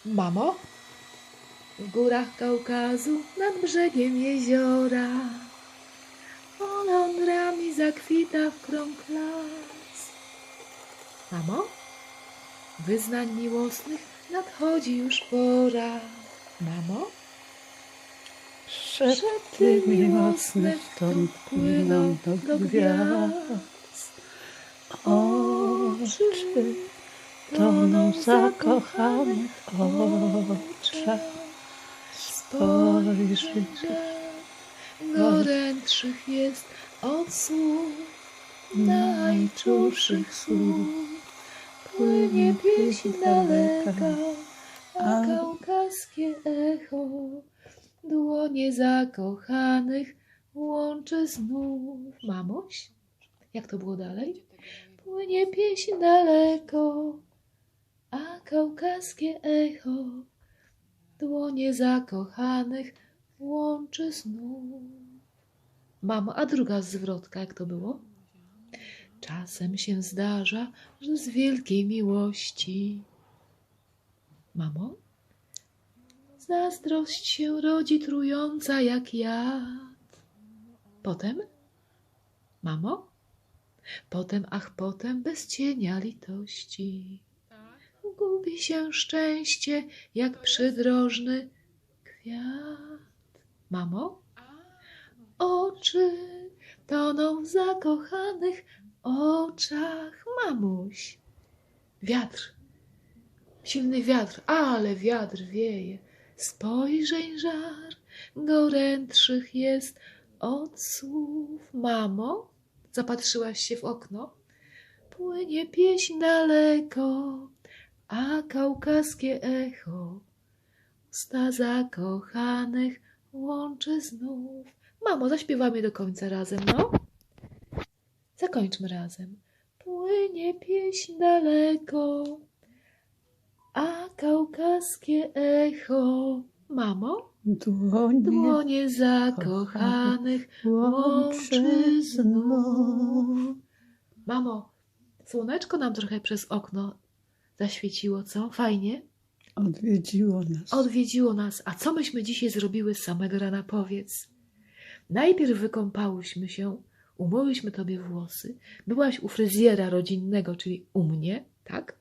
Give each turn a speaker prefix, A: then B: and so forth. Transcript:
A: Mamo, w górach Kaukazu, nad brzegiem jeziora, polondrami zakwita w krąg las. Mamo, wyznań miłosnych nadchodzi już pora. Mamo,
B: Szepty miłosne stąd płyną do gwiazd. Oczy toną w zakochanych oczach. Spojrzysz
A: gorętszych jest od słów, najczulszych słów. Płynie pieśń daleka, a kaukaskie echo dłonie zakochanych łączy znów. Mamoś, jak to było dalej? Płynie pieśń daleko, a kaukaskie echo dłonie zakochanych łączy znów. Mamo, a druga zwrotka, jak to było? Czasem się zdarza, że z wielkiej miłości. Mamo, zazdrość się rodzi trująca jak jad. Potem? Mamo? Potem, ach potem, bez cienia litości. Gubi się szczęście jak przydrożny kwiat. Mamo? Oczy toną w zakochanych oczach. Mamuś. Wiatr. Silny wiatr, ale wiatr wieje. Spojrzeń żar gorętszych jest od słów. Mamo, zapatrzyłaś się w okno? Płynie pieśń daleko, a kaukaskie echo usta zakochanych łączy znów. Mamo, zaśpiewamy do końca razem, no? Zakończmy razem. Płynie pieśń daleko, a kaukaskie echo. Mamo? Dłonie zakochanych łączy znów. Mamo, słoneczko nam trochę przez okno zaświeciło, co? Fajnie?
B: Odwiedziło nas.
A: Odwiedziło nas. A co myśmy dzisiaj zrobiły z samego rana, powiedz? Najpierw wykąpałyśmy się, umyłyśmy tobie włosy. Byłaś u fryzjera rodzinnego, czyli u mnie, tak?